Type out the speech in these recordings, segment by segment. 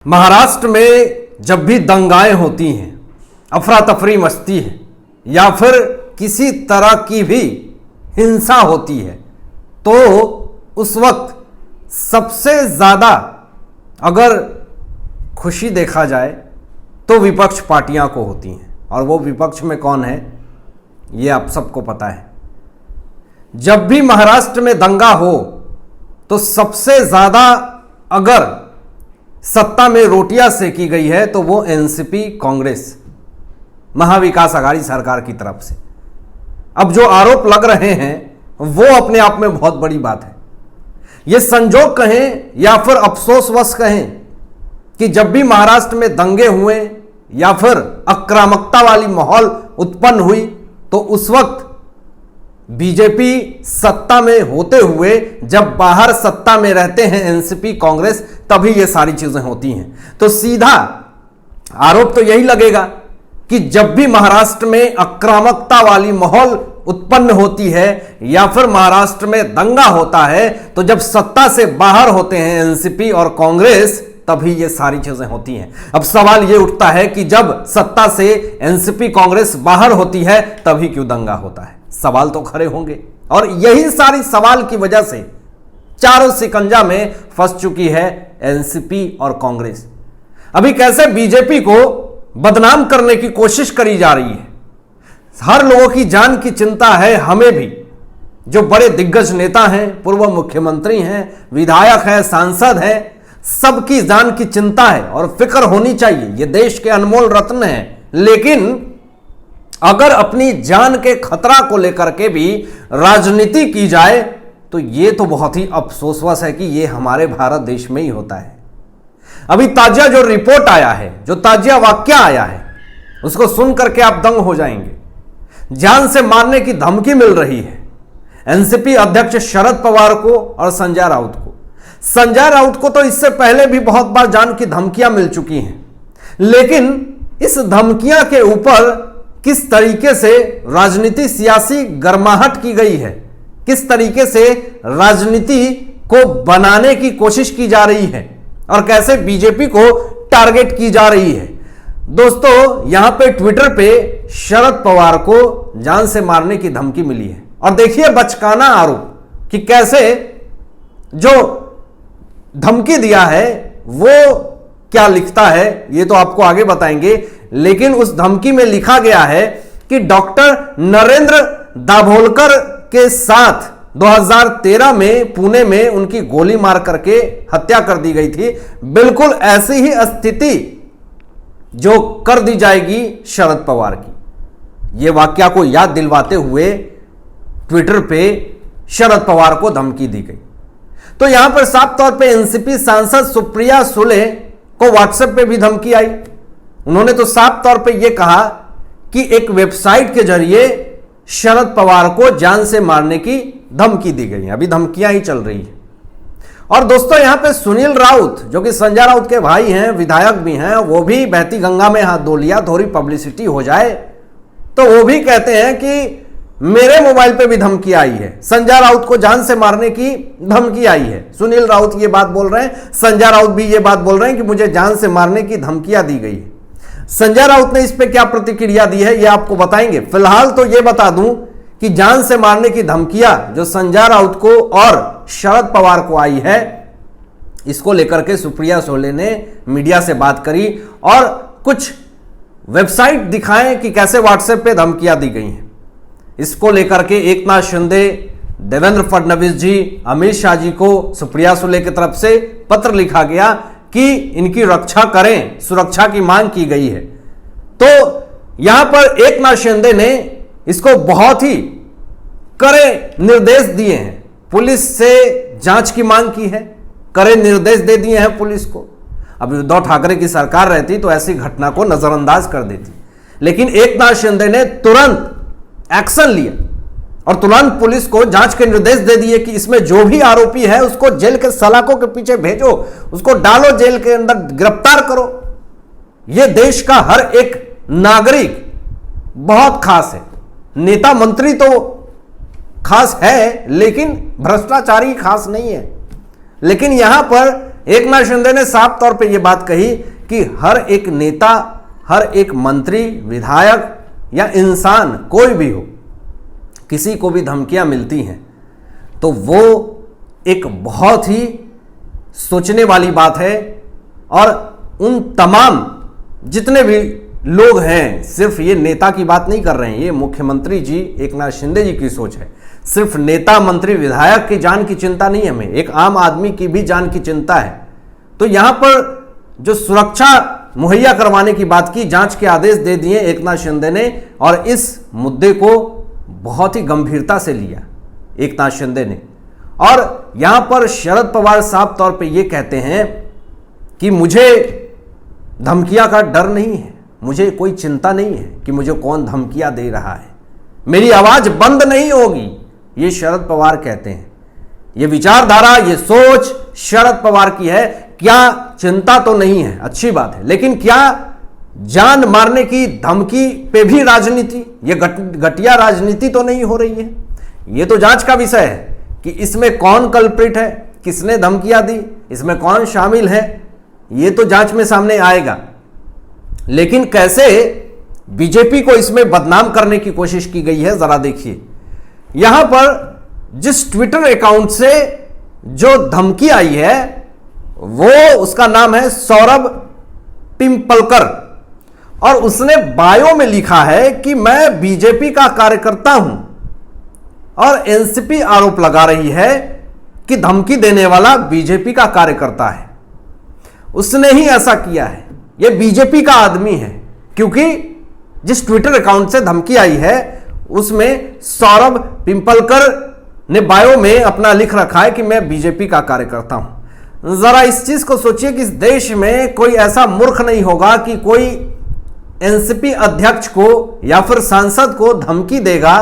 महाराष्ट्र में जब भी दंगाएं होती हैं, अफरा तफरी मचती है या फिर किसी तरह की भी हिंसा होती है, तो उस वक्त सबसे ज़्यादा अगर खुशी देखा जाए तो विपक्ष पार्टियां को होती हैं। और वो विपक्ष में कौन है, ये आप सबको पता है। जब भी महाराष्ट्र में दंगा हो तो सबसे ज़्यादा अगर सत्ता में रोटियां सेकी गई है तो वो एनसीपी कांग्रेस महाविकास आघाड़ी सरकार की तरफ से। अब जो आरोप लग रहे हैं वो अपने आप में बहुत बड़ी बात है। ये संजोग कहें या फिर अफसोसवश कहें कि जब भी महाराष्ट्र में दंगे हुए या फिर आक्रामकता वाली माहौल उत्पन्न हुई तो उस वक्त बीजेपी सत्ता में होते हुए जब बाहर सत्ता में रहते हैं एनसीपी कांग्रेस, तभी ये सारी चीजें होती हैं। तो सीधा आरोप तो यही लगेगा कि जब भी महाराष्ट्र में आक्रामकता वाली माहौल उत्पन्न होती है या फिर महाराष्ट्र में दंगा होता है तो जब सत्ता से बाहर होते हैं एनसीपी और कांग्रेस, तभी ये सारी चीजें होती हैं। अब सवाल ये उठता है कि जब सत्ता से एनसीपी कांग्रेस बाहर होती है तभी क्यों दंगा होता है? सवाल तो खड़े होंगे। और यही सारी सवाल की वजह से चारों शिकंजा में फंस चुकी है एनसीपी और कांग्रेस। अभी कैसे बीजेपी को बदनाम करने की कोशिश करी जा रही है। हर लोगों की जान की चिंता है, हमें भी। जो बड़े दिग्गज नेता हैं, पूर्व मुख्यमंत्री हैं, विधायक हैं, सांसद हैं, सबकी जान की चिंता है और फिक्र होनी चाहिए। ये देश के अनमोल रत्न हैं। लेकिन अगर अपनी जान के खतरा को लेकर के भी राजनीति की जाए तो ये तो बहुत ही अफसोसवश है कि ये हमारे भारत देश में ही होता है। अभी ताजा जो रिपोर्ट आया है, जो ताजा वाक्य आया है, उसको सुन करके आप दंग हो जाएंगे। जान से मारने की धमकी मिल रही है एनसीपी अध्यक्ष शरद पवार को और संजय राउत को। संजय राउत को तो इससे पहले भी बहुत बार जान की धमकियां मिल चुकी हैं, लेकिन इस धमकियां के ऊपर किस तरीके से राजनीति सियासी गर्माहट की गई है, किस तरीके से राजनीति को बनाने की कोशिश की जा रही है और कैसे बीजेपी को टारगेट की जा रही है। दोस्तों, यहां पे ट्विटर पे शरद पवार को जान से मारने की धमकी मिली है और देखिए बचकाना आरोप कि कैसे जो धमकी दिया है वो क्या लिखता है, ये तो आपको आगे बताएंगे। लेकिन उस धमकी में लिखा गया है कि डॉक्टर नरेंद्र दाभोलकर के साथ 2013 में पुणे में उनकी गोली मार करके हत्या कर दी गई थी। बिल्कुल ऐसी ही स्थिति जो कर दी जाएगी शरद पवार की। यह वाकया को याद दिलवाते हुए ट्विटर पे शरद पवार को धमकी दी गई। तो यहां पर साफ तौर पे एनसीपी सांसद सुप्रिया सुले को व्हाट्सएप पे भी धमकी आई। उन्होंने तो साफ तौर पे यह कहा कि एक वेबसाइट के जरिए शरद पवार को जान से मारने की धमकी दी गई है। अभी धमकियां ही चल रही है। और दोस्तों, यहां पे सुनील राउत जो कि संजय राउत के भाई हैं, विधायक भी हैं, वो भी बहती गंगा में हाथ धो लिया, थोड़ी पब्लिसिटी हो जाए तो वो भी कहते हैं कि मेरे मोबाइल पे भी धमकी आई है, संजय राउत को जान से मारने की धमकी आई है। सुनील राउत ये बात बोल रहे हैं, संजय राउत भी ये बात बोल रहे हैं कि मुझे जान से मारने की धमकियां दी गई है। संजय राउत ने इस पे क्या प्रतिक्रिया दी है ये आपको बताएंगे। फिलहाल तो ये बता दूं कि जान से मारने की धमकियां जो संजय राउत को और शरद पवार को आई है, इसको लेकर के सुप्रिया सुले ने मीडिया से बात करी और कुछ वेबसाइट दिखाएं कि कैसे व्हाट्सएप पे धमकियां दी गई हैं। इसको लेकर के एकनाथ शिंदे, देवेंद्र फडणवीस जी, अमित शाह जी को सुप्रिया सुले की तरफ से पत्र लिखा गया कि इनकी रक्षा करें, सुरक्षा की मांग की गई है। तो यहां पर एकनाथ शिंदे ने इसको बहुत ही कड़े निर्देश दिए हैं, पुलिस से जांच की मांग की है, कड़े निर्देश दे दिए हैं पुलिस को। अब उद्धव ठाकरे की सरकार रहती तो ऐसी घटना को नजरअंदाज कर देती, लेकिन एकनाथ शिंदे ने तुरंत एक्शन लिया और तुरंत पुलिस को जांच के निर्देश दे दिए कि इसमें जो भी आरोपी है उसको जेल के सलाखों के पीछे भेजो, उसको डालो जेल के अंदर, गिरफ्तार करो। यह देश का हर एक नागरिक बहुत खास है। नेता मंत्री तो खास है लेकिन भ्रष्टाचारी खास नहीं है। लेकिन यहां पर एकनाथ शिंदे ने साफ तौर पे ये बात कही कि हर एक नेता, हर एक मंत्री, विधायक या इंसान कोई भी हो, किसी को भी धमकियां मिलती हैं तो वो एक बहुत ही सोचने वाली बात है। और उन तमाम जितने भी लोग हैं, सिर्फ ये नेता की बात नहीं कर रहे हैं, ये मुख्यमंत्री जी एकनाथ शिंदे जी की सोच है। सिर्फ नेता, मंत्री, विधायक की जान की चिंता नहीं है, हमें एक आम आदमी की भी जान की चिंता है। तो यहां पर जो सुरक्षा मुहैया करवाने की बात की, जांच के आदेश दे दिए एकनाथ शिंदे ने, और इस मुद्दे को बहुत ही गंभीरता से लिया एकनाथ शिंदे ने। और यहां पर शरद पवार साफ तौर पे ये कहते हैं कि मुझे धमकियां का डर नहीं है, मुझे कोई चिंता नहीं है कि मुझे कौन धमकियां दे रहा है, मेरी आवाज बंद नहीं होगी, ये शरद पवार कहते हैं। ये विचारधारा, ये सोच शरद पवार की है। क्या चिंता तो नहीं है, अच्छी बात है, लेकिन क्या जान मारने की धमकी पे भी राजनीति, ये घटिया राजनीति तो नहीं हो रही है? ये तो जांच का विषय है कि इसमें कौन कल्प्रिट है, किसने धमकियां दी, इसमें कौन शामिल है, ये तो जांच में सामने आएगा। लेकिन कैसे बीजेपी को इसमें बदनाम करने की कोशिश की गई है, जरा देखिए। यहां पर जिस ट्विटर अकाउंट से जो धमकी आई है वो, उसका नाम है सौरभ पिंपलकर, और उसने बायो में लिखा है कि मैं बीजेपी का कार्यकर्ता हूं, और एनसीपी आरोप लगा रही है कि धमकी देने वाला बीजेपी का कार्यकर्ता है। उसने ही ऐसा किया है, यह बीजेपी का आदमी है, क्योंकि जिस ट्विटर अकाउंट से धमकी आई है उसमें सौरभ पिंपलकर ने बायो में अपना लिख रखा है कि मैं बीजेपी का कार्यकर्ता हूं। जरा इस चीज को सोचिए कि इस देश में कोई ऐसा मूर्ख नहीं होगा कि कोई एनसीपी अध्यक्ष को या फिर सांसद को धमकी देगा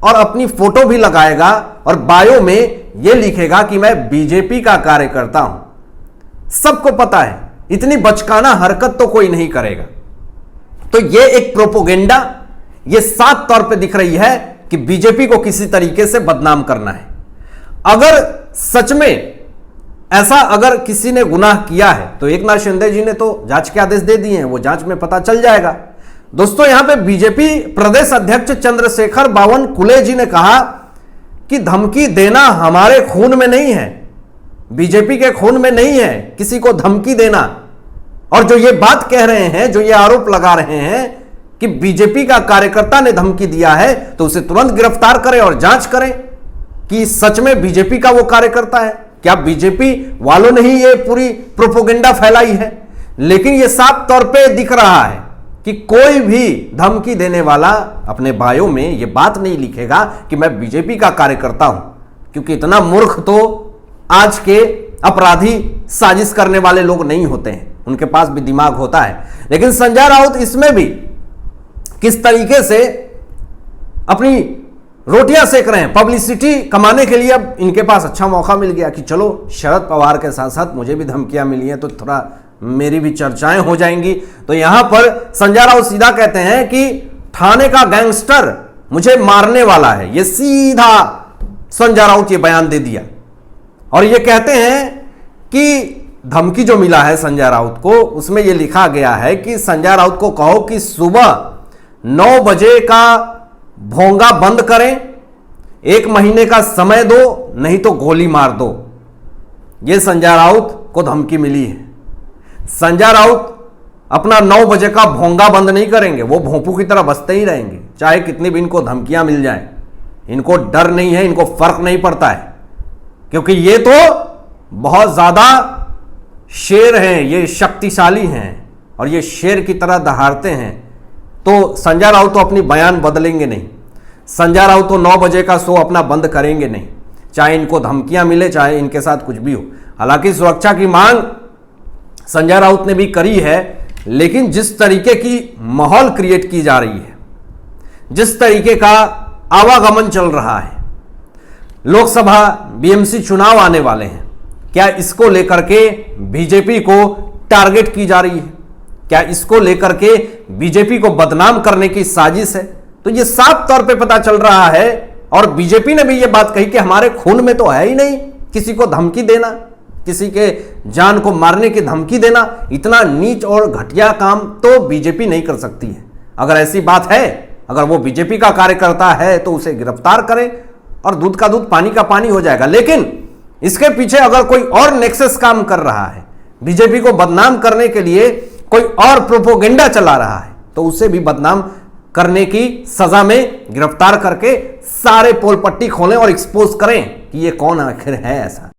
और अपनी फोटो भी लगाएगा और बायो में यह लिखेगा कि मैं बीजेपी का कार्यकर्ता हूं। सबको पता है इतनी बचकाना हरकत तो कोई नहीं करेगा। तो यह एक प्रोपोगेंडा, यह साफ तौर पे दिख रही है कि बीजेपी को किसी तरीके से बदनाम करना है। अगर सच में ऐसा अगर किसी ने गुनाह किया है तो एकनाथ शिंदे जी ने तो जांच के आदेश दे दिए हैं, वो जांच में पता चल जाएगा। दोस्तों, यहां पे बीजेपी प्रदेश अध्यक्ष चंद्रशेखर बावनकुले जी ने कहा कि धमकी देना हमारे खून में नहीं है, बीजेपी के खून में नहीं है किसी को धमकी देना। और जो ये बात कह रहे हैं, जो ये आरोप लगा रहे हैं कि बीजेपी का कार्यकर्ता ने धमकी दिया है, तो उसे तुरंत गिरफ्तार करें और जांच करें कि सच में बीजेपी का वो कार्यकर्ता है। क्या बीजेपी वालों ने ही ये पूरी प्रोपोगेंडा फैलाई है? लेकिन ये साफ तौर पे दिख रहा है कि कोई भी धमकी देने वाला अपने बायो में ये बात नहीं लिखेगा कि मैं बीजेपी का कार्यकर्ता हूं, क्योंकि इतना मूर्ख तो आज के अपराधी, साजिश करने वाले लोग नहीं होते हैं, उनके पास भी दिमाग होता है। लेकिन संजय राउत इसमें भी किस तरीके से अपनी रोटियां सेक रहे हैं, पब्लिसिटी कमाने के लिए। अब इनके पास अच्छा मौका मिल गया कि चलो शरद पवार के साथ साथ मुझे भी धमकियां मिली हैं तो थोड़ा मेरी भी चर्चाएं हो जाएंगी। तो यहां पर संजय राउत सीधा कहते हैं कि ठाणे का गैंगस्टर मुझे मारने वाला है। यह सीधा संजय राउत ये बयान दे दिया और ये कहते हैं कि धमकी जो मिला है संजय राउत को, उसमें यह लिखा गया है कि संजय राउत को कहो कि सुबह 9 बजे का भोंगा बंद करें, 1 महीने का समय दो, नहीं तो गोली मार दो। यह संजय राउत को धमकी मिली है। संजय राउत अपना 9 बजे का भोंगा बंद नहीं करेंगे, वो भोंपू की तरह बसते ही रहेंगे, चाहे कितनी भी इनको धमकियां मिल जाएं। इनको डर नहीं है, इनको फर्क नहीं पड़ता है, क्योंकि ये तो बहुत ज्यादा शेर हैं, ये शक्तिशाली हैं और ये शेर की तरह दहाड़ते हैं। तो संजय राउत तो अपनी बयान बदलेंगे नहीं, संजय राउत तो 9 बजे का शो अपना बंद करेंगे नहीं, चाहे इनको धमकियां मिले, चाहे इनके साथ कुछ भी हो। हालांकि सुरक्षा की मांग संजय राउत ने भी करी है, लेकिन जिस तरीके की माहौल क्रिएट की जा रही है, जिस तरीके का आवागमन चल रहा है, लोकसभा बीएमसी चुनाव आने वाले हैं, क्या इसको लेकर के बीजेपी को टारगेट की जा रही है? क्या इसको लेकर के बीजेपी को बदनाम करने की साजिश है? तो यह साफ तौर पे पता चल रहा है। और बीजेपी ने भी यह बात कही कि हमारे खून में तो है ही नहीं किसी को धमकी देना, किसी के जान को मारने की धमकी देना, इतना नीच और घटिया काम तो बीजेपी नहीं कर सकती है। अगर ऐसी बात है, अगर वो बीजेपी का कार्यकर्ता है तो उसे गिरफ्तार करें और दूध का दूध पानी का पानी हो जाएगा। लेकिन इसके पीछे अगर कोई और नेक्सस काम कर रहा है, बीजेपी को बदनाम करने के लिए कोई और प्रोपोगेंडा चला रहा है, तो उसे भी बदनाम करने की सजा में गिरफ्तार करके सारे पोल पट्टी खोलें और एक्सपोज करें कि ये कौन आखिर है ऐसा।